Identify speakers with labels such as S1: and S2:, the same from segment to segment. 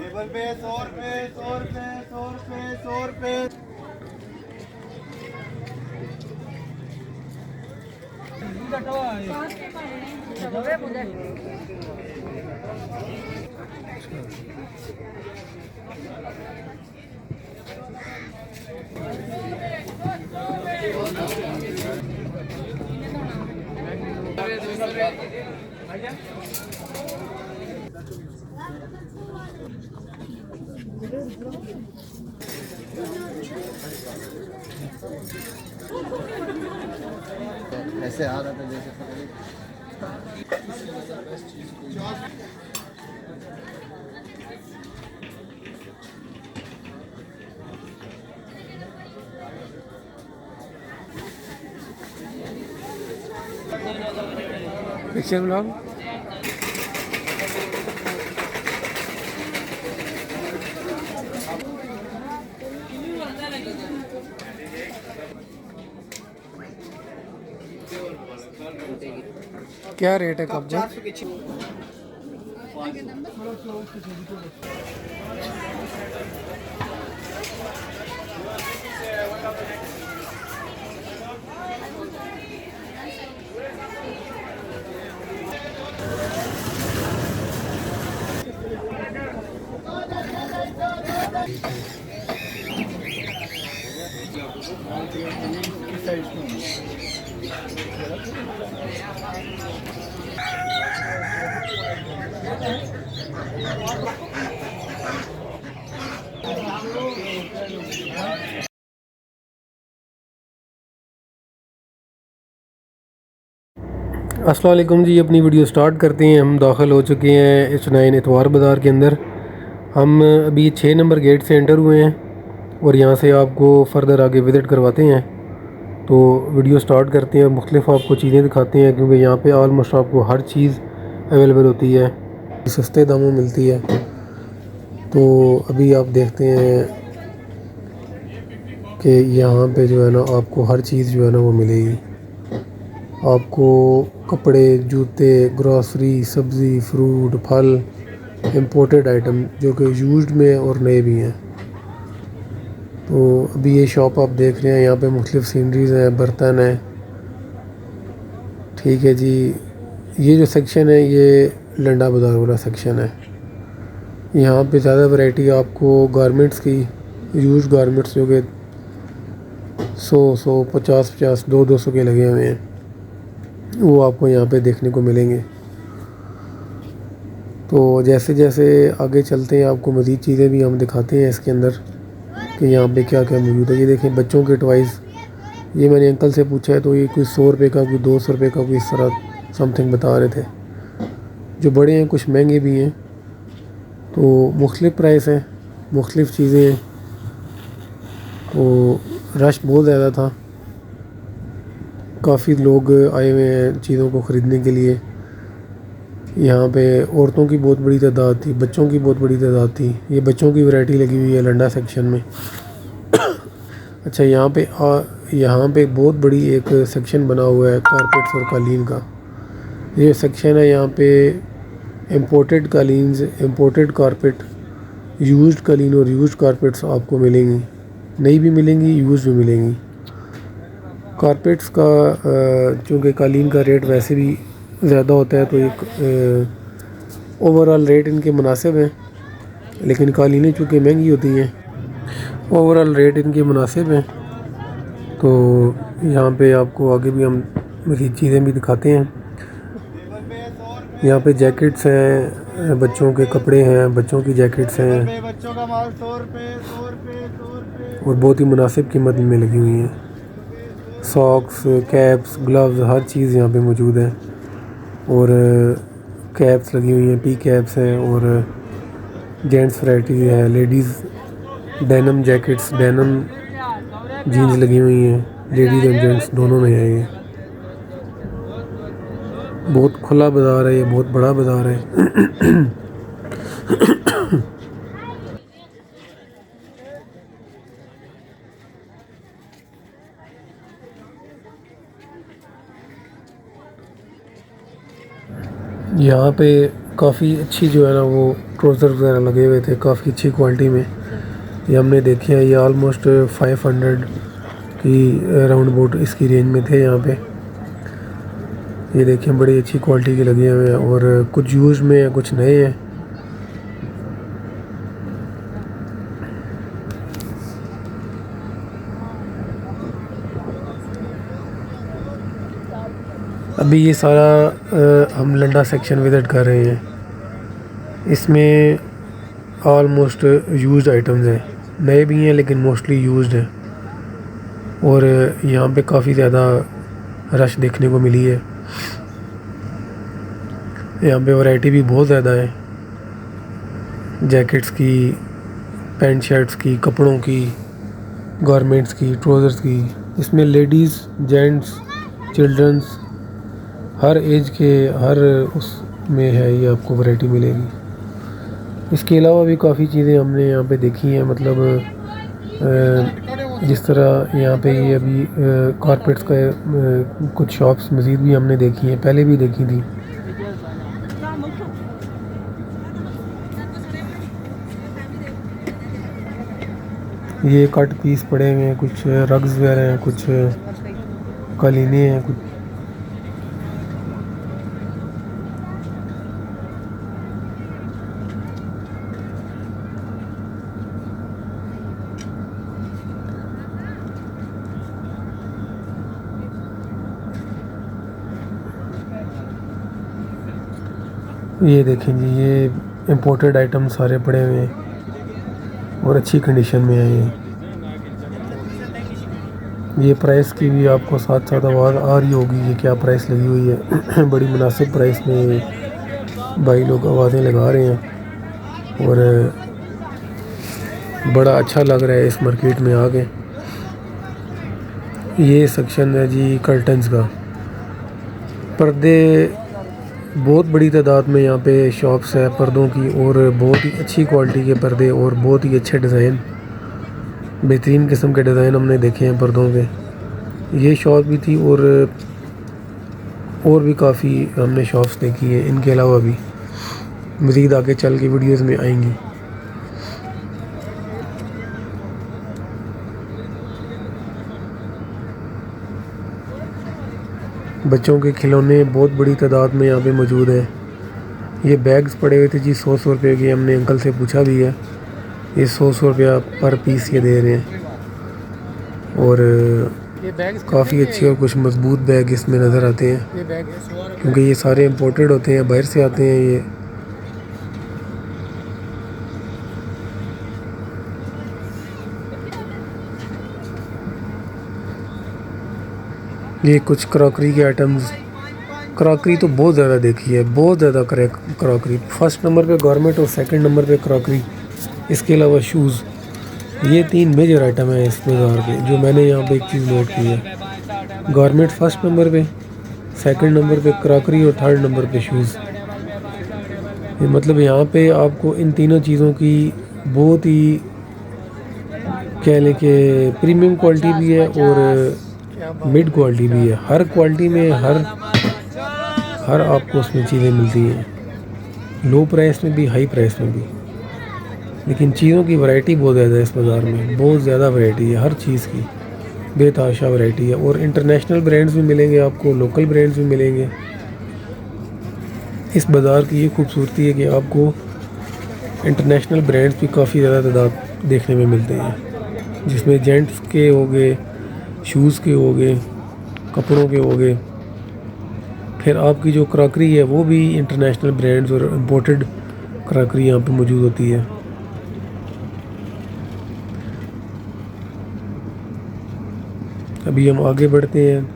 S1: Table पे 100 रुपए 100 रुपए 100 रुपए 100 रुपए। ऐसे आ रहा था जैसे
S2: पिक्चर ब्लॉग। क्या रेट है कब्जा? अस्सलाम वालेकुम जी, अपनी वीडियो स्टार्ट करते हैं। हम दाखिल हो चुके हैं H9 इतवार बाज़ार के अंदर। हम अभी 6 नंबर गेट से एंटर हुए हैं और यहाँ से आपको फ़र्दर आगे विज़िट करवाते हैं। तो वीडियो स्टार्ट करते हैं, मुख्तलिफ़ आपको चीज़ें दिखाते हैं क्योंकि यहाँ पे ऑलमोस्ट आपको हर चीज़ अवेलेबल होती है, सस्ते दामों में मिलती है। तो अभी आप देखते हैं कि यहाँ पे जो है ना आपको हर चीज़ जो है ना वो मिलेगी। आपको कपड़े, जूते, ग्रॉसरी, सब्ज़ी, फ्रूट, फल, इंपोर्टेड आइटम जो कि यूज्ड में और नए भी हैं। तो अभी ये शॉप आप देख रहे हैं, यहाँ पे मुख्तलिफ़ सीनरीज़ हैं, बर्तन हैं। ठीक है जी, ये जो सेक्शन है ये लंडा बाज़ार वाला सेक्शन है। यहाँ पे ज़्यादा वैरायटी आपको गारमेंट्स की, यूज्ड गारमेंट्स जो कि 100, 50, 200 के लगे हुए हैं, वो आपको यहाँ पे देखने को मिलेंगे। तो जैसे जैसे आगे चलते हैं आपको मज़ीद चीज़ें भी हम दिखाते हैं इसके अंदर कि यहाँ पे क्या क्या मौजूद है। ये देखें बच्चों के टॉयज़, ये मैंने अंकल से पूछा है तो ये कोई 100 रुपये का, कोई 200 रुपये का, कोई इस तरह समथिंग बता रहे थे। जो बड़े हैं कुछ महंगे भी हैं, तो मुख्तलिफ़ प्राइस हैं, मुख्तलिफ़ चीज़ें हैं। तो रश बहुत ज़्यादा था, काफ़ी लोग आए हुए हैं चीज़ों को ख़रीदने के लिए। यहाँ पे औरतों की बहुत बड़ी तादाद थी, बच्चों की बहुत बड़ी तादाद थी। ये बच्चों की वैरायटी लगी हुई है लंडा सेक्शन में। अच्छा, यहाँ पे बहुत बड़ी एक सेक्शन बना हुआ है कारपेट्स और कालीन का। ये सेक्शन है, यहाँ पे इंपोर्टेड कालीन्स, इंपोर्टेड कारपेट, यूज्ड कालीन और यूज्ड कारपेट्स आपको मिलेंगी। नई भी मिलेंगी, यूज्ड भी मिलेंगी। कारपेट्स का चूँकि कालीन का रेट वैसे भी ज़्यादा होता है तो एक ओवरऑल रेट इनके मुनासिब हैं, लेकिन कालीनें चूँकि महंगी होती हैं, ओवरऑल रेट इनके मुनासिब हैं। तो यहाँ पे आपको आगे भी हम मज़ीद चीज़ें भी दिखाते हैं। यहाँ पे जैकेट्स हैं, बच्चों के कपड़े हैं, बच्चों की जैकेट्स हैं,
S1: बच्चों का माल 100 रुपए 100 रुपए 100 रुपए
S2: और बहुत ही मुनासिब कीमत में लगी हुई हैं। सॉक्स, कैप्स, ग्लव्स, हर चीज़ यहाँ पे मौजूद है। और कैप्स लगी हुई हैं, पी कैप्स हैं, और जेंट्स वैरायटी है, ladies denim jackets, denim jeans लगी हुई हैं, लेडीज़ और जेंट्स दोनों में है। ये बहुत खुला बाज़ार है, ये बहुत बड़ा बाज़ार है। यहाँ पे काफ़ी अच्छी जो है ना वो ट्राउज़र वगैरह लगे हुए थे, काफ़ी अच्छी क्वालिटी में। ये हमने देखे हैं, ये ऑलमोस्ट 500 की राउंड बोट इसकी रेंज में थे यहाँ पे। ये देखें बड़ी अच्छी क्वालिटी के लगे हुए हैं और कुछ यूज़ में हैं, कुछ नए हैं। अभी ये सारा हम लंडा सेक्शन विज़िट कर रहे हैं। इसमें ऑलमोस्ट यूज्ड आइटम्स हैं, नए भी हैं लेकिन मोस्टली यूज्ड हैं। और यहाँ पे काफ़ी ज़्यादा रश देखने को मिली है। यहाँ पे वैरायटी भी बहुत ज़्यादा है, जैकेट्स की, पैंट शर्ट्स की, कपड़ों की, गारमेंट्स की, ट्राउज़र्स की। इसमें लेडीज़, जेंट्स, चिल्ड्रंस, हर एज के हर उसमें है, ये आपको वैरायटी मिलेगी। इसके अलावा भी काफ़ी चीज़ें हमने यहाँ पे देखी हैं, मतलब जिस तरह यहाँ पे ये अभी कारपेट्स का कुछ शॉप्स मज़ीद भी हमने देखी हैं, पहले भी देखी थी। ये कट पीस पड़े हुए हैं, कुछ रग्स वगैरह हैं, कुछ कालीने हैं, कुछ ये देखें जी, ये इंपोर्टेड आइटम सारे पड़े हुए हैं और अच्छी कंडीशन में है। ये प्राइस की भी आपको साथ साथ आवाज़ आ रही होगी, ये क्या प्राइस लगी हुई है। बड़ी मुनासिब प्राइस में भाई लोग आवाज़ें लगा रहे हैं और बड़ा अच्छा लग रहा है इस मार्केट में आके। ये सेक्शन है जी कर्टन्स का। पर्दे बहुत बड़ी तादाद में यहाँ पे शॉप्स है पर्दों की, और बहुत ही अच्छी क्वालिटी के पर्दे और बहुत ही अच्छे डिज़ाइन, बेहतरीन किस्म के डिज़ाइन हमने देखे हैं पर्दों के। ये शॉप भी थी और भी काफ़ी हमने शॉप्स देखी है। इनके अलावा भी मज़ीद आगे चल के वीडियोस में आएंगी। बच्चों के खिलौने बहुत बड़ी तादाद में यहाँ पे मौजूद है। ये बैग्स पड़े हुए थे जी 100 रुपये के, हमने अंकल से पूछा भी है। ये 100 रुपया पर पीस ये दे रहे हैं और काफ़ी अच्छे और कुछ मजबूत बैग इसमें नज़र आते हैं, क्योंकि ये सारे इंपोर्टेड होते हैं, बाहर से आते हैं। ये कुछ क्रॉकरी के आइटम्स। क्रॉकरी तो बहुत ज़्यादा देखी है, बहुत ज़्यादा क्रॉकरी। फर्स्ट नंबर पे गारमेंट और सेकंड नंबर पे क्रॉकरी। इसके अलावा शूज़। ये 3 मेजर आइटम है इस बाज़ार के, जो मैंने यहाँ पे एक चीज़ नोट की है। गारमेंट फर्स्ट नंबर पे, सेकंड नंबर पे क्रॉकरी और थर्ड नंबर पे शूज़। ये मतलब यहाँ पे आपको इन तीनों चीज़ों की बहुत ही कह लें कि प्रीमियम क्वालिटी भी है और मिड क्वालिटी भी है। हर क्वालिटी में हर आपको उसमें चीज़ें मिलती हैं, लो प्राइस में भी, हाई प्राइस में भी। लेकिन चीज़ों की वैरायटी बहुत ज़्यादा है इस बाज़ार में, बहुत ज़्यादा वैरायटी है हर चीज़ की, बेतहाशा वैरायटी है। और इंटरनेशनल ब्रांड्स भी मिलेंगे आपको, लोकल ब्रांड्स भी मिलेंगे। इस बाज़ार की ये खूबसूरती है कि आपको इंटरनेशनल ब्रांड्स भी काफ़ी ज़्यादा तादाद देखने में मिलते हैं, जिसमें जेंट्स के हो गए, शूज़ के हो गए, कपड़ों के हो गए। फिर आपकी जो क्रॉकरी है वो भी इंटरनेशनल ब्रांड्स और इम्पोर्टेड क्रॉकरी यहाँ पे मौजूद होती है। अभी हम आगे बढ़ते हैं।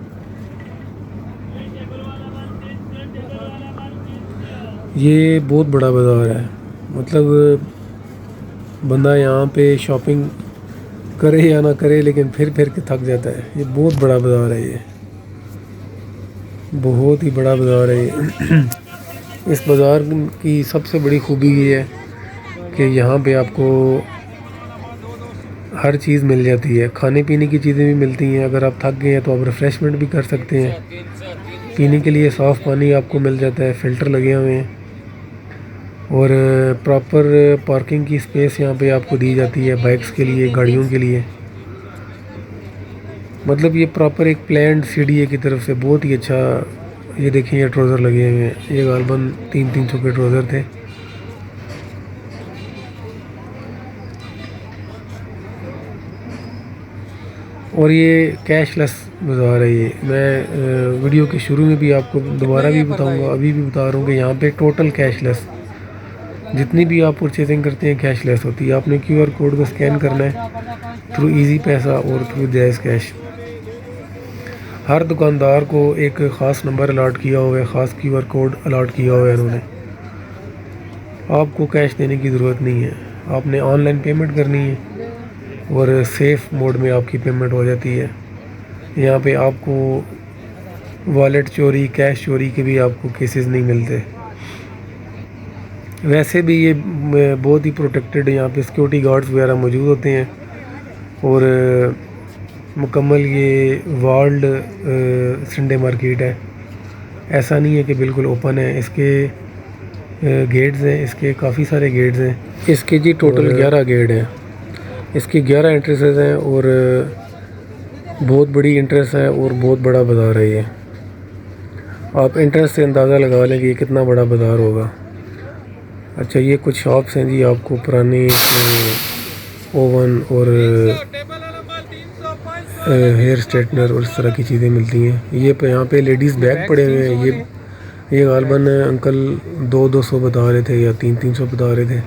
S2: ये बहुत बड़ा बाज़ार है, मतलब बंदा यहाँ पे शॉपिंग करे या ना करे, लेकिन फिर के थक जाता है। ये बहुत बड़ा बाज़ार है, ये बहुत ही बड़ा बाज़ार है ये। इस बाज़ार की सबसे बड़ी खूबी ये है कि यहाँ पे आपको हर चीज़ मिल जाती है। खाने पीने की चीज़ें भी मिलती हैं। अगर आप थक गए हैं तो आप रिफ़्रेशमेंट भी कर सकते हैं। पीने के लिए साफ़ पानी आपको मिल जाता है, फ़िल्टर लगे हुए हैं और प्रॉपर पार्किंग की स्पेस यहाँ पे आपको दी जाती है बाइक्स के लिए, गाड़ियों के लिए। मतलब ये प्रॉपर एक प्लान्ड सीडीए की तरफ से बहुत ही अच्छा। ये देखिए ये ट्राउज़र लगे हुए हैं, ये गालबन 300 के ट्राउज़र थे। और ये कैशलेस बाज़ार है। ये मैं वीडियो के शुरू में भी आपको दोबारा भी बताऊंगा, अभी भी बता रहा हूँ कि यहाँ पे टोटल कैशलेस, जितनी भी आप परचेजिंग करते हैं कैशलेस होती है। आपने QR कोड को स्कैन करना है थ्रू इजी पैसा और थ्रू जायज़ कैश। हर दुकानदार को एक ख़ास नंबर अलाट किया हुआ है, ख़ास QR कोड अलाट किया हुआ है इन्होंने। आपको कैश देने की ज़रूरत नहीं है, आपने ऑनलाइन पेमेंट करनी है और सेफ़ मोड में आपकी पेमेंट हो जाती है। यहाँ पे आपको वॉलेट चोरी, कैश चोरी के भी आपको केसेस नहीं मिलते। वैसे भी ये बहुत ही प्रोटेक्टेड है, यहाँ पे सिक्योरिटी गार्ड्स वगैरह मौजूद होते हैं और मुकम्मल ये वर्ल्ड संडे मार्केट है। ऐसा नहीं है कि बिल्कुल ओपन है, इसके गेट्स हैं, इसके काफ़ी सारे गेट्स हैं। इसके जी टोटल 11 गेट हैं, इसकी 11 एंट्रेंसेस हैं और बहुत बड़ी एंट्रेंस है और बहुत बड़ा बाज़ार है ये। आप एंट्रेंस से अंदाज़ा लगा लें कि ये कितना बड़ा बाज़ार होगा। अच्छा, ये कुछ शॉप्स हैं जी, आपको पुराने ओवन और हेयर स्ट्रेटनर और इस तरह की चीज़ें मिलती हैं। ये यहाँ पे लेडीज़ बैग पड़े हुए हैं। ये गालबन अंकल 200 बता रहे थे या 300 बता रहे थे।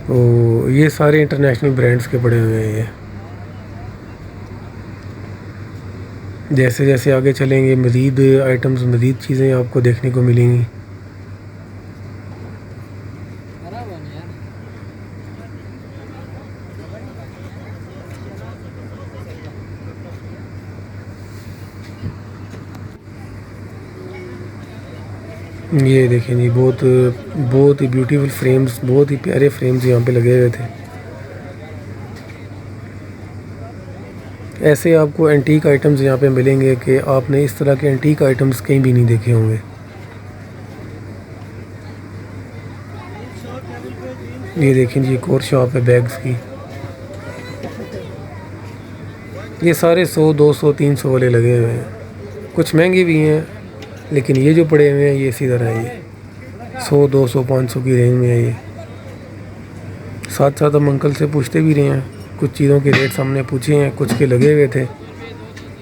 S2: तो ये सारे इंटरनेशनल ब्रांड्स के पड़े हुए हैं। ये जैसे जैसे आगे चलेंगे मज़ीद आइटम्स, मज़ीद चीज़ें आपको देखने को मिलेंगी। ये देखें जी, बहुत ही ब्यूटीफुल फ्रेम्स, बहुत ही प्यारे फ्रेम्स यहाँ पे लगे हुए थे। ऐसे आपको एंटीक आइटम्स यहाँ पे मिलेंगे कि आपने इस तरह के एंटीक आइटम्स कहीं भी नहीं देखे होंगे। ये देखें जी, एक और शॉप है बैग्स की। ये सारे 100, 200, 300 वाले लगे हुए हैं, कुछ महंगे भी हैं, लेकिन ये जो पड़े हुए हैं ये इसी तरह है। ये 100, 200, 500 की रेंज में है ये। साथ साथ हम अंकल से पूछते भी रहे हैं, कुछ चीज़ों के रेट्स हमने पूछे हैं, कुछ के लगे हुए थे,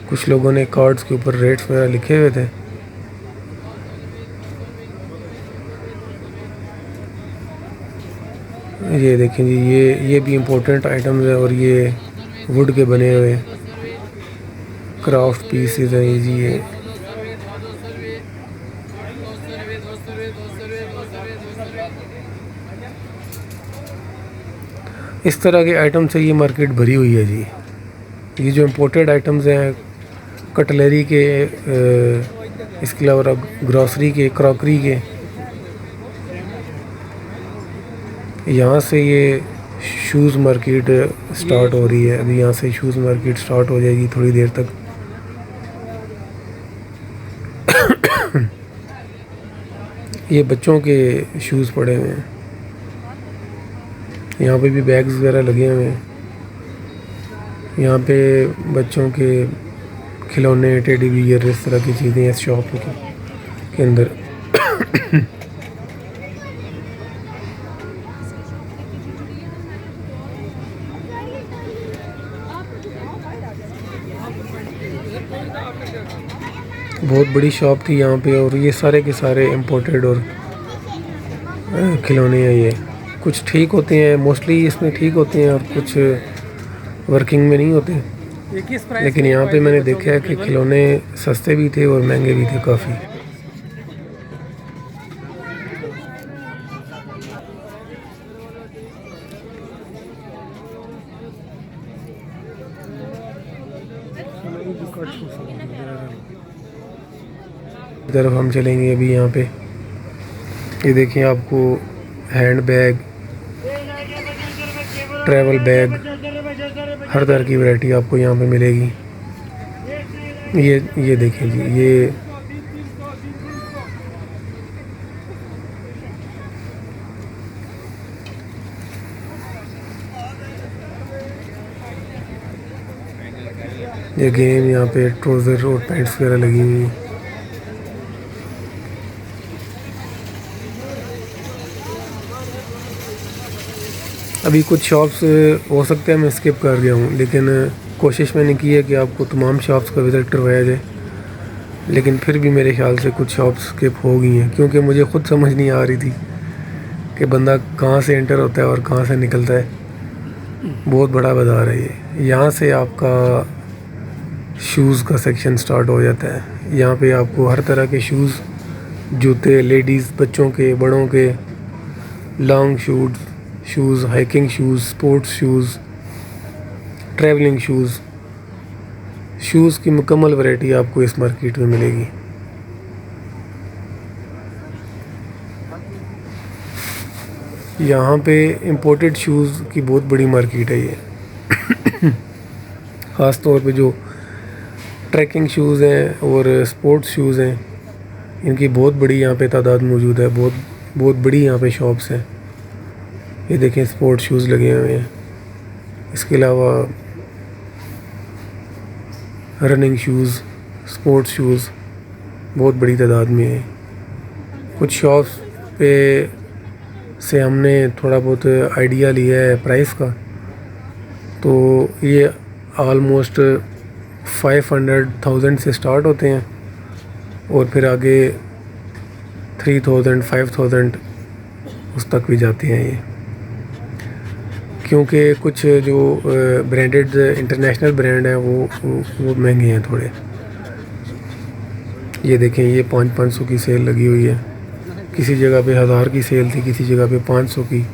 S2: कुछ लोगों ने कार्ड्स के ऊपर रेट्स वगैरह लिखे हुए थे। ये देखें जी, ये भी इम्पोर्टेंट आइटम्स है और ये वुड के बने हुए क्राफ्ट पीसेस हैं ये जी। ये इस तरह के आइटम से ये मार्केट भरी हुई है जी। ये जो इम्पोर्टेड आइटम्स हैं, कटलरी के, इसके अलावा ग्रॉसरी के, क्रॉकरी के, यहाँ से ये शूज़ मार्केट स्टार्ट हो रही है। अभी यहाँ से शूज़ मार्केट स्टार्ट हो जाएगी थोड़ी देर तक। ये बच्चों के शूज़ पड़े हुए हैं, यहाँ पे भी बैग्स वगैरह लगे हुए हैं। यहाँ पे बच्चों के खिलौने, टेडी बियर, इस तरह की चीज़ें हैं इस शॉप के अंदर। बहुत बड़ी शॉप थी यहाँ पे और ये सारे के सारे इम्पोर्टेड और खिलौने हैं। ये कुछ ठीक होते हैं, मोस्टली इसमें ठीक होते हैं और कुछ वर्किंग में नहीं होते। लेकिन यहाँ पे मैंने देखा है कि खिलौने सस्ते भी थे और महंगे भी थे काफ़ी। तरफ हम चलेंगे अभी। यहाँ पे ये देखिए, आपको हैंड बैग, ट्रैवल बैग, हर तरह की वैरायटी आपको यहाँ पे मिलेगी। ये देखें जी, ये गेम यहाँ पे ट्राउज़र और पैंट्स वगैरह लगी हुई हैं। अभी कुछ शॉप्स हो सकता है मैं स्किप कर गया हूँ, लेकिन कोशिश मैंने की है कि आपको तमाम शॉप्स का विज़िट करवाया जाए, लेकिन फिर भी मेरे ख्याल से कुछ शॉप्स स्किप हो गई हैं, क्योंकि मुझे ख़ुद समझ नहीं आ रही थी कि बंदा कहाँ से एंटर होता है और कहाँ से निकलता है। बहुत बड़ा बाज़ार है ये। यहाँ से आपका शूज़ का सेक्शन स्टार्ट हो जाता है। यहाँ पे आपको हर तरह के शूज़, जूते, लेडीज़, बच्चों के, बड़ों के, long shoes, hiking shoes, sports shoes, travelling shoes की मुकम्मल वैरायटी आपको इस मार्केट में मिलेगी। यहाँ पे इंपोर्टेड शूज़ की बहुत बड़ी मार्केट है ये। ख़ास तौर पे जो ट्रैकिंग शूज़ हैं और स्पोर्ट्स शूज़ हैं, इनकी बहुत बड़ी यहाँ पे तादाद मौजूद है। बहुत बड़ी यहाँ पे शॉप्स हैं। ये देखें, स्पोर्ट्स शूज़ लगे हुए हैं। इसके अलावा रनिंग शूज़, स्पोर्ट्स शूज़ बहुत बड़ी तादाद में है। कुछ शॉप्स पे से हमने थोड़ा बहुत आइडिया लिया है प्राइस का, तो ये ऑलमोस्ट 500,000 से स्टार्ट होते हैं और फिर आगे 3,000, 5,000 उस तक भी जाते हैं ये, क्योंकि कुछ जो ब्रांडेड इंटरनेशनल ब्रांड हैं वो महंगे हैं थोड़े। ये देखें, ये 500 की सेल लगी हुई है। किसी जगह पे 1000 की सेल थी, किसी जगह पे 500 की,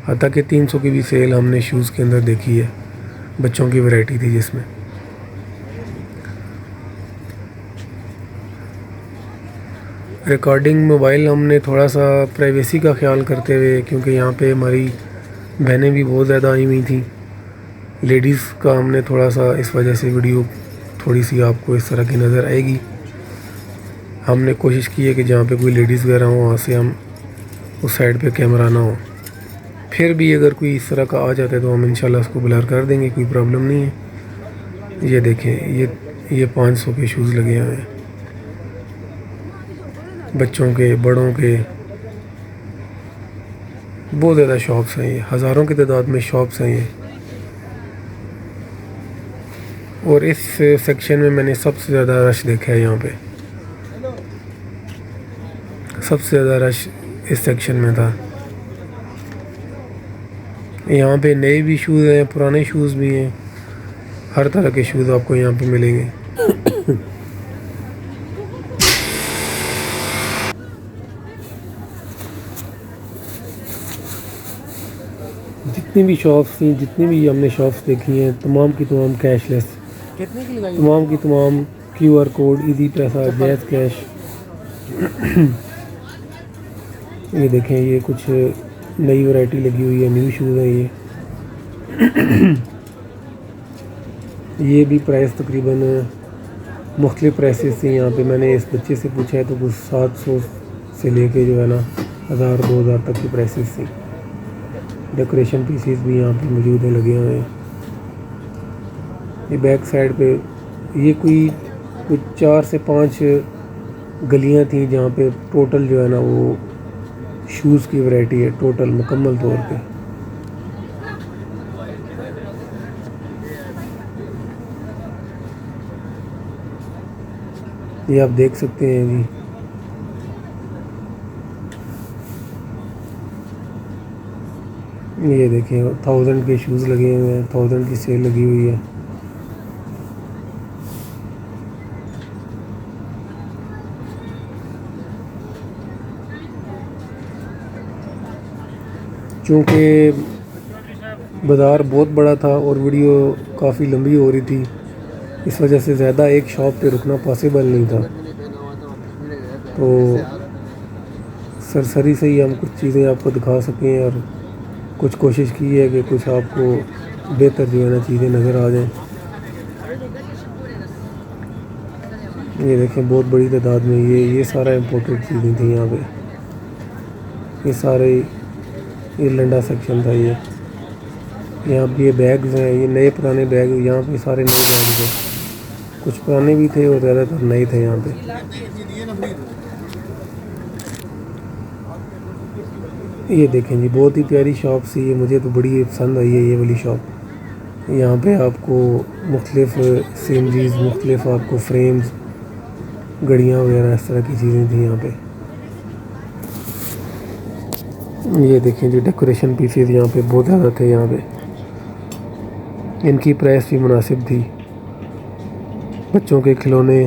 S2: हत्ता कि 300 की भी सेल हमने शूज़ के अंदर देखी है। बच्चों की वैरायटी थी जिसमें। रिकॉर्डिंग मोबाइल हमने थोड़ा सा प्राइवेसी का ख्याल करते हुए, क्योंकि यहाँ पे हमारी बहनें भी बहुत ज़्यादा आई हुई थी, लेडीज़ का हमने थोड़ा सा, इस वजह से वीडियो थोड़ी सी आपको इस तरह की नज़र आएगी। हमने कोशिश की है कि जहाँ पे कोई लेडीज़ वगैरह हो वहाँ से हम उस साइड पे कैमरा ना हो। फिर भी अगर कोई इस तरह का आ जाता है तो हम इंशाल्लाह उसको ब्लर कर देंगे, कोई प्रॉब्लम नहीं है। ये देखें, ये 500 के शूज़ लगे हुए हैं, बच्चों के, बड़ों के। बहुत ज़्यादा शॉप्स हैं ये, हज़ारों की तादाद में शॉप्स हैं ये। और इस सेक्शन में मैंने सबसे ज़्यादा रश देखा है। यहाँ पे सबसे ज़्यादा रश इस सेक्शन में था। यहाँ पे नए भी शूज़ हैं, पुराने शूज़ भी हैं, हर तरह के शूज़ आपको यहाँ पे मिलेंगे। जितनी भी शॉप्स थी, जितनी भी हमने शॉप्स देखी हैं, तमाम की तमाम कैशलेस,
S3: कितने की लगाई?
S2: तमाम की तमाम QR कोड, इजी पैसा, जैज़ कैश। ये देखें, ये कुछ नई वैरायटी लगी हुई है, न्यू शूज़ हैं ये। ये भी प्राइस तकरीबन मुख्तलिफ प्राइसेस थी। यहाँ पे मैंने इस बच्चे से पूछा है तो कुछ 700 से लेके जो है ना 1000, 2000 तक की प्राइसेस थी। डेकोरेशन पीसीस भी यहाँ पे मौजूद हैं, लगे हुए हैं। ये बैक साइड पे ये कुछ 4 से 5 गलियाँ थी जहाँ पे टोटल जो है ना वो शूज़ की वैरायटी है, टोटल मुकम्मल तौर पे। ये आप देख सकते हैं जी। ये देखें, 1000 के शूज़ लगे हुए हैं, 1000 की सेल लगी हुई है। चूँकि बाज़ार बहुत बड़ा था और वीडियो काफ़ी लंबी हो रही थी, इस वजह से ज़्यादा एक शॉप पे रुकना पॉसिबल नहीं था। तो सरसरी से ही हम कुछ चीज़ें आपको दिखा सकें और कुछ कोशिश की है कि कुछ आपको बेहतर जो है ना चीज़ें नज़र आ जाएं। ये देखें बहुत बड़ी तादाद में ये सारा इम्पोर्टेड चीज़ें थी यहाँ पे। ये सारे ये लंडा सेक्शन था। ये यहाँ पे ये बैग्स हैं, ये नए पुराने बैग, यहाँ पे सारे नए बैग थे। कुछ पुराने भी थे और ज़्यादातर नए थे यहाँ पे। ये देखें जी, बहुत ही प्यारी शॉप सी है, मुझे तो बड़ी पसंद आई है ये वाली शॉप। यहाँ पे आपको मुख्तलिफ़ सीनरीज, मुख्तलिफ़ आपको फ्रेम्स, घड़ियाँ वगैरह इस तरह की चीज़ें थी यहाँ पे। ये देखें जी, डेकोरेशन पीसेस यहाँ पे बहुत ज़्यादा थे यहाँ पे। इनकी प्राइस भी मुनासिब थी। बच्चों के खिलौने,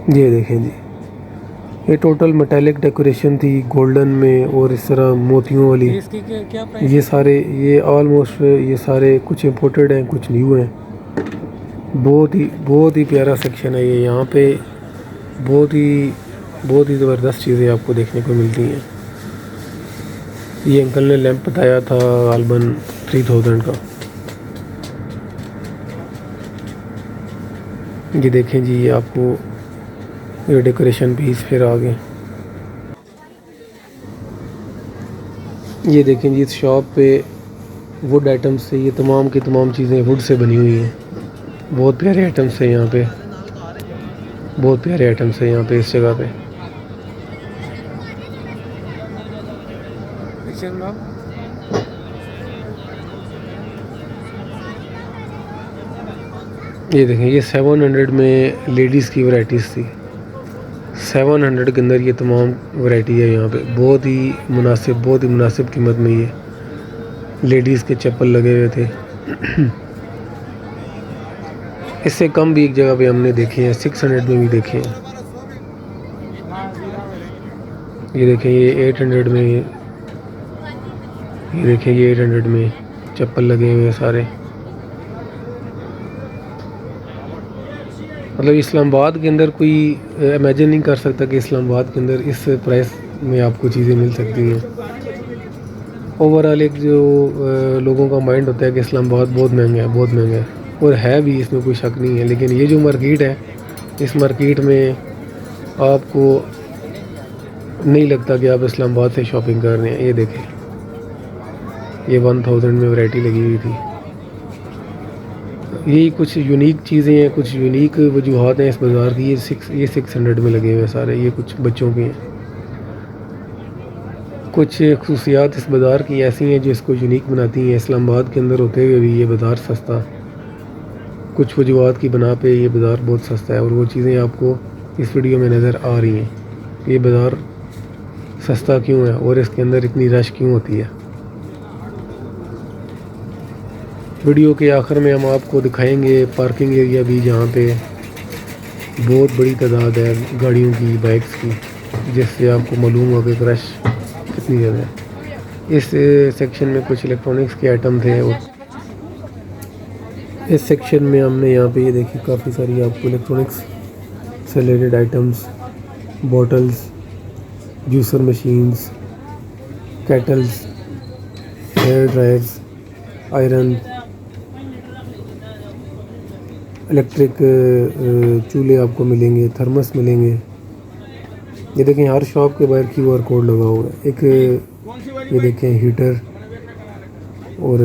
S2: ये देखें जी, ये टोटल मेटालिक डेकोरेशन थी गोल्डन में और इस तरह मोतियों वाली।
S3: इसकी क्या प्राइस?
S2: ये सारे, ये ऑलमोस्ट ये सारे कुछ इम्पोर्टेड हैं, कुछ न्यू हैं। बहुत ही प्यारा सेक्शन है ये। यहाँ पे बहुत ही ज़बरदस्त चीज़ें आपको देखने को मिलती हैं। ये अंकल ने लैंप बताया था गालबन 3000 का। ये देखें जी, ये आपको ये डेकोरेशन पीस फिर आ गए। ये देखें जी, इस शॉप पे वुड आइटम्स से ये तमाम की तमाम चीज़ें वुड से बनी हुई हैं। बहुत प्यारे आइटम्स हैं यहाँ पे, बहुत प्यारे आइटम्स हैं यहाँ पे इस जगह पे। ये देखें, ये 700 में लेडीज़ की वैराइटीज़ थी। 700 के अंदर ये तमाम वैरायटी है यहाँ पे। बहुत ही मुनासिब कीमत में ये लेडीज़ के चप्पल लगे हुए थे। इससे कम भी एक जगह पे हमने देखे हैं, 600 में भी देखे हैं। ये देखें, ये 800 में, ये देखें, ये 800 में चप्पल लगे हुए हैं सारे। मतलब इस्लामाबाद के अंदर कोई इमेजिन नहीं कर सकता कि इस्लामाबाद के अंदर इस प्राइस में आपको चीज़ें मिल सकती हैं। ओवरऑल एक जो लोगों का माइंड होता है कि इस्लामाबाद बहुत महंगा है, बहुत महंगा है, और है भी, इसमें कोई शक नहीं है। लेकिन ये जो मार्केट है, इस मार्केट में आपको नहीं लगता कि आप इस्लामाबाद से शॉपिंग कर रहे हैं। ये देखें, ये 1000 में वैरायटी लगी हुई थी। यही कुछ यूनिक चीज़ें हैं, कुछ यूनिक वजूहात हैं इस बाज़ार की। ये 600 में लगे हुए हैं सारे। ये कुछ बच्चों के हैं। कुछ खसूसियात इस बाज़ार की ऐसी हैं जो इसको यूनिक बनाती हैं। इस्लामाबाद के अंदर होते हुए भी ये बाज़ार सस्ता, कुछ वजूहात की बना पे ये बाज़ार बहुत सस्ता है। और वो चीज़ें आपको इस वीडियो में नज़र आ रही हैं। ये बाज़ार सस्ता क्यों है और इसके अंदर इतनी रश क्यों होती है। वीडियो के आखिर में हम आपको दिखाएंगे पार्किंग एरिया भी, जहाँ पे बहुत बड़ी तादाद है गाड़ियों की, बाइक्स की, जिससे आपको मालूम होगा कि रश कितनी ज़्यादा है। इस सेक्शन में कुछ इलेक्ट्रॉनिक्स के आइटम थे और इस सेक्शन में हमने यहाँ पे ये देखी काफ़ी सारी आपको इलेक्ट्रॉनिक्स से related items, bottles, juicer machines, kettles, hair dryers, iron, electric चूल्हे आपको मिलेंगे, थर्मस मिलेंगे। ये देखें, हर शॉप के बाहर QR कोड लगा हुआ है। एक ये देखें हीटर और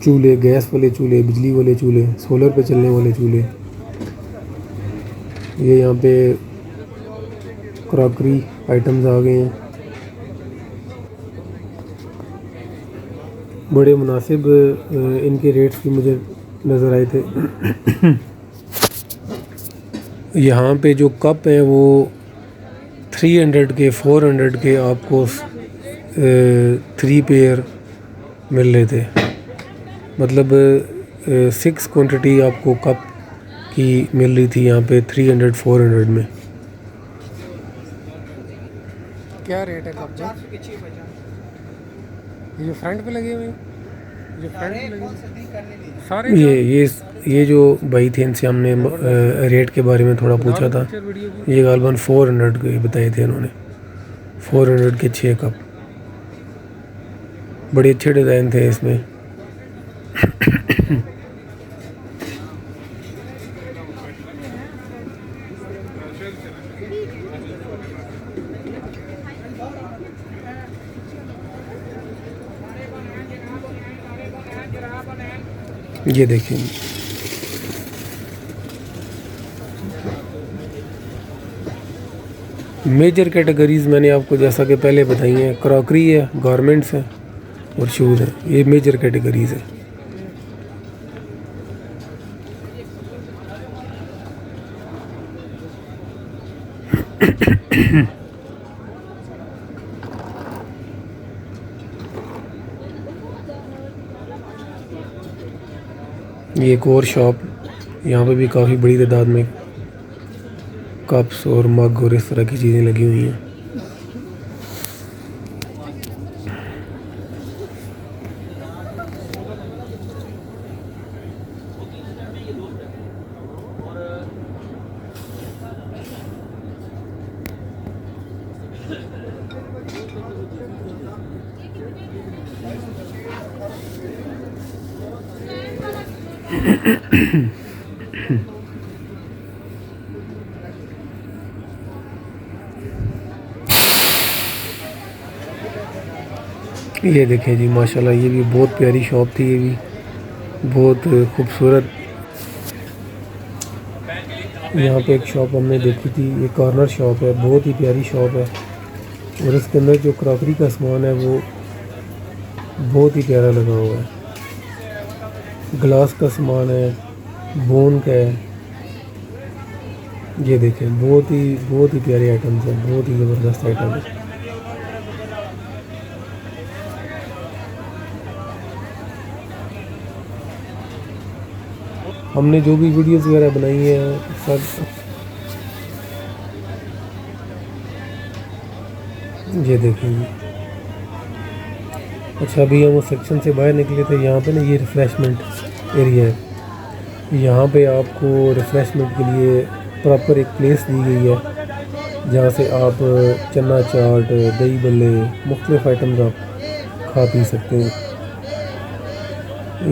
S2: चूल्हे, गैस वाले चूल्हे, बिजली वाले चूल्हे, सोलर पे चलने वाले चूल्हे। ये यहाँ पे क्रॉकरी आइटम्स आ गए हैं, बड़े मुनासिब इनके रेट्स भी मुझे नज़र आए थे। यहाँ पे जो कप हैं वो 300 के, 400 के आपको 3 पेयर मिल रहे थे। मतलब 6 क्वांटिटी आपको कप की मिल रही थी यहाँ पे 300, 400 में।
S3: क्या रेट है कप का? ये फ्रंट पे लगे हुए हैं, ये फ्रंट पे लगे सारे।
S2: ये जो भाई थे इनसे हमने रेट के बारे में थोड़ा पूछा था। ये गालबन 400 के बताए थे इन्होंने। 400 के 6 कप, बड़े अच्छे डिज़ाइन थे इसमें। ये देखें, मेजर कैटेगरीज़ मैंने आपको जैसा कि पहले बताई हैं, क्रॉकरी है, गारमेंट्स है और शूज़ है। ये मेजर कैटेगरीज़ है। ये एक और शॉप, यहाँ पे भी काफ़ी बड़ी तादाद में कप्स और मग और इस तरह की चीज़ें लगी हुई हैं। ये देखें जी, माशाल्लाह ये भी बहुत प्यारी शॉप थी, ये भी बहुत खूबसूरत। यहाँ पे एक शॉप हमने देखी थी, ये कॉर्नर शॉप है, बहुत ही प्यारी शॉप है और इसके अंदर जो क्रॉकरी का सामान है वो बहुत ही प्यारा लगा हुआ है। ग्लास का सामान है, बोन का है। ये देखें, बहुत ही प्यारे आइटम्स हैं, बहुत ही ज़बरदस्त आइटम है। हमने जो भी वीडियोस वगैरह बनाई हैं सब, ये देखेंगे। अच्छा, अभी हम उस सेक्शन से बाहर निकले थे। यहाँ पे ना ये रिफ़्रेशमेंट एरिया है। यहाँ पे आपको रिफ़्रेशमेंट के लिए प्रॉपर एक प्लेस दी गई है जहाँ से आप चना चाट, दही बल्ले, मुख्तलिफ आइटम्स आप खा पी सकते हैं।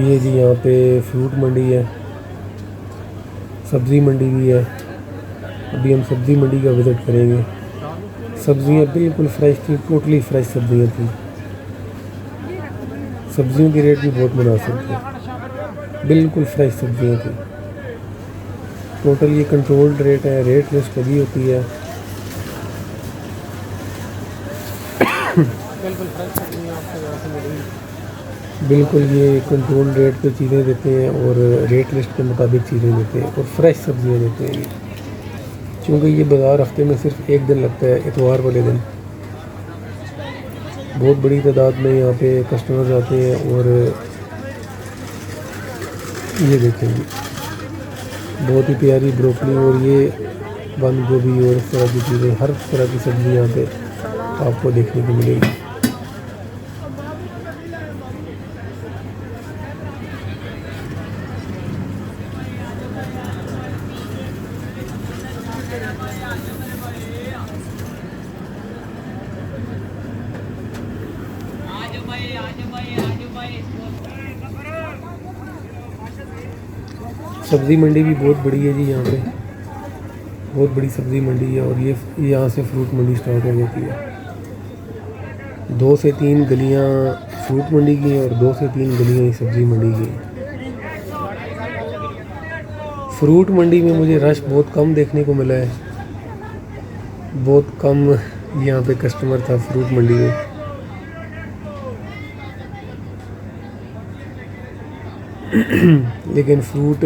S2: ये जी यहाँ पे फ्रूट मंडी है, सब्ज़ी मंडी भी है। अभी हम सब्ज़ी मंडी का विज़िट करेंगे। सब्ज़ियाँ बिल्कुल फ्रेश थी, टोटली फ्रेश सब्ज़ियाँ थी। सब्ज़ियों की रेट भी बहुत मुनासिब थे, बिल्कुल फ्रेश सब्ज़ियाँ थी। टोटल ये कंट्रोल्ड रेट है, रेट लिस्ट लगी होती है।
S3: बिल्कुल फ्रेश सब्जियाँ आपको यहाँ से मिलेंगी।
S2: बिल्कुल ये कंट्रोल रेट पे चीज़ें देते हैं और रेट लिस्ट के मुताबिक चीज़ें देते हैं और फ्रेश सब्ज़ियाँ देते हैं। क्योंकि ये बाज़ार हफ्ते में सिर्फ एक दिन लगता है, इतवार वाले दिन। बहुत बड़ी तादाद में यहाँ पे कस्टमर्स आते हैं और ये देखेंगे, बहुत ही प्यारी ब्रोकली और ये बंद गोभी और इस तरह की चीज़ें, हर तरह की सब्ज़ी यहाँ पे आपको देखने को मिलेगी। सब्ज़ी मंडी भी बहुत बड़ी है जी, यहाँ पे बहुत बड़ी सब्ज़ी मंडी है और ये यहाँ से फ्रूट मंडी स्टार्ट हो जाती है। 2 से 3 गलियाँ फ्रूट मंडी की हैं और 2 से 3 गलियाँ ही सब्ज़ी मंडी की हैं। फ्रूट मंडी में मुझे रश बहुत कम देखने को मिला है, बहुत कम यहाँ पे कस्टमर था फ्रूट मंडी में। लेकिन फ्रूट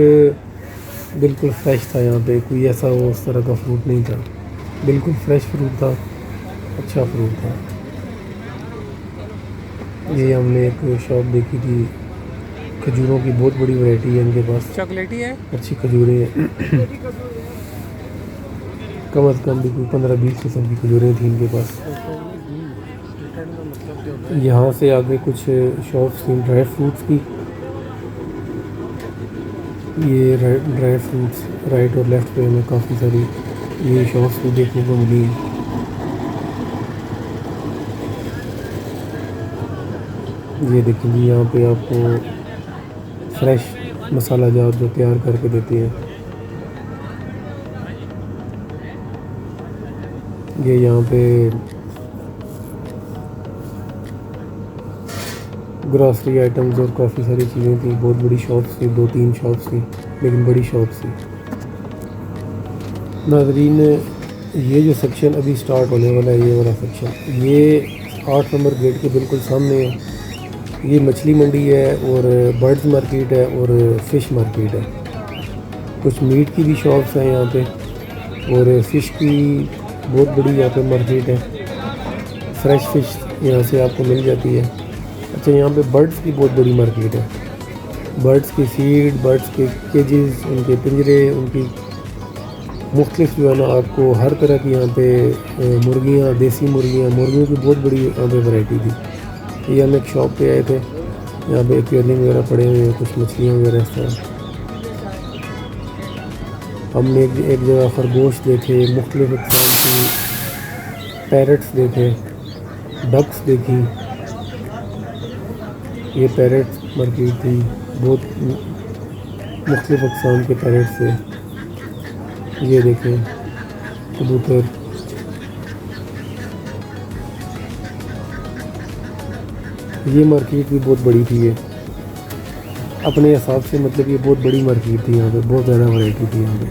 S2: बिल्कुल फ्रेश था यहाँ पे, कोई ऐसा वो उस तरह का फ्रूट नहीं था, बिल्कुल फ्रेश फ्रूट था, अच्छा फ्रूट था। ये हमने एक शॉप देखी थी, खजूरों की बहुत बड़ी वैरायटी है इनके पास,
S3: चॉकलेटी है,
S2: अच्छी खजूरें हैं। कम से कम भी कोई 15-20 किस्म की खजूरें थी इनके पास। यहाँ से आगे कुछ शॉप्स थी ड्राई फ्रूट्स की। ये ड्राई फ्रूट्स राइट और लेफ़्ट पे हमें काफ़ी सारी ये शॉप्स भी देखने को मिली। ये देखिए जी, यहाँ पे आपको फ्रेश मसाला जात जो तैयार करके देते हैं। ये यहाँ पे ग्रॉसरी आइटम्स और काफ़ी सारी चीज़ें थी। बहुत बड़ी शॉप्स थी, 2-3 शॉप्स थी, लेकिन बड़ी शॉप्स थी। नाज़रीन, ये जो सेक्शन अभी स्टार्ट होने वाला है, ये वाला सेक्शन, ये 8 नंबर गेट के बिल्कुल सामने है। ये मछली मंडी है और बर्ड्स मार्केट है और फ़िश मार्केट है। कुछ मीट की भी शॉप्स हैं यहाँ पे और फ़िश की बहुत बड़ी यहाँ पे मार्केट है। फ्रेश फ़िश यहाँ से आपको मिल जाती है। अच्छा, यहाँ पे बर्ड्स की बहुत बड़ी मार्केट है। बर्ड्स की फीड, बर्ड्स के केजेस, उनके पिंजरे, उनकी मुख्तलिफ जो है ना, आपको हर तरह की यहाँ पे मुर्गियाँ, देसी मुर्गियाँ, मुर्गियों की बहुत बड़ी यहाँ पे वैरायटी थी। ये हम एक शॉप पे आए थे, यहाँ पे एक्वेरियम वगैरह पड़े हुए हैं, कुछ मछलियाँ वगैरह इस तरह। हमने एक जगह खरगोश देखे, मुख्तलिफ किस्म की पैरट्स देखे, डक्स देखी। ये पैरट मार्केट थी, बहुत मुख्तलिफ अक़साम के पैरट्स थे। ये देखें कबूतर, ये मार्केट भी बहुत बड़ी थी। ये अपने हिसाब से मतलब ये बहुत बड़ी मार्केट थी। यहाँ पे बहुत ज़्यादा वैरायटी थी यहाँ पे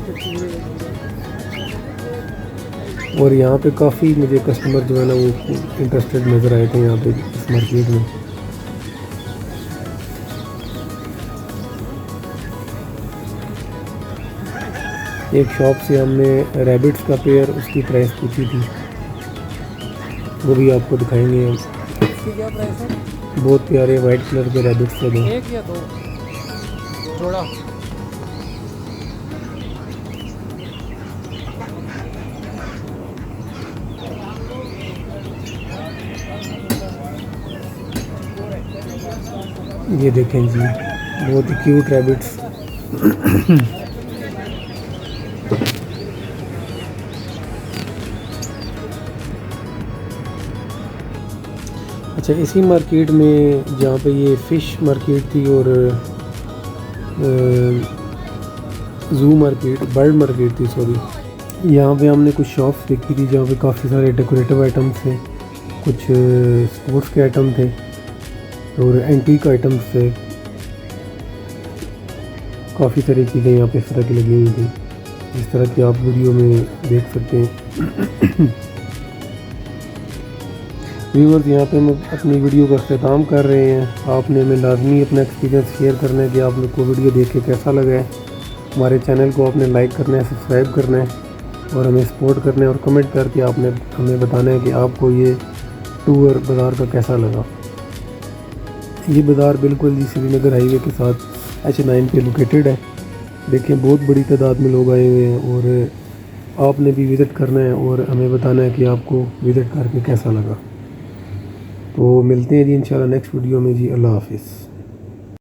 S2: और यहाँ पे काफ़ी मुझे कस्टमर जो है ना वो इंटरेस्टेड नज़र आए थे यहाँ पे इस मार्केट में। एक शॉप से हमने रैबिट्स का पेयर, उसकी प्राइस पूछी थी, वो भी आपको दिखाएंगे हम।
S3: इसकी क्या प्राइस है?
S2: बहुत प्यारे वाइट कलर के रैबिट्स थे।
S3: एक या दो जोड़ा?
S2: ये देखें जी, बहुत ही क्यूट रैबिट्स। अच्छा, इसी मार्केट में जहाँ पे ये फ़िश मार्केट थी और ज़ू मार्केट, बर्ड मार्केट थी सॉरी, यहाँ पे हमने कुछ शॉप्स देखी थी जहाँ पे काफ़ी सारे डेकोरेटिव आइटम्स थे, कुछ स्पोर्ट्स के आइटम थे और एंटीक आइटम्स थे। काफ़ी सारी चीज़ें यहाँ पे इस तरह की लगी हुई थी, जिस तरह की आप वीडियो में देख सकते हैं। व्यूअर्स, यहाँ पे हम अपनी वीडियो का अख्ताम कर रहे हैं। आपने हमें लाजमी अपना एक्सपीरियंस शेयर करना है कि आप लोग को वीडियो देख के कैसा लगा है। हमारे चैनल को आपने लाइक करना है, सब्सक्राइब करना है और हमें सपोर्ट करना है और कमेंट करके आपने हमें बताना है कि आपको ये टूर बाज़ार का कैसा लगा। ये बाज़ार बिल्कुल जी श्रीनगर हाईवे के साथ H9 पे लोकेटेड है। देखें, बहुत बड़ी तादाद में लोग आए हुए हैं और आपने भी विज़िट करना है और हमें बताना है कि आपको विज़िट करके कैसा लगा। तो मिलते हैं जी इंशाल्लाह नेक्स्ट वीडियो में जी। अल्लाह हाफ़िज़।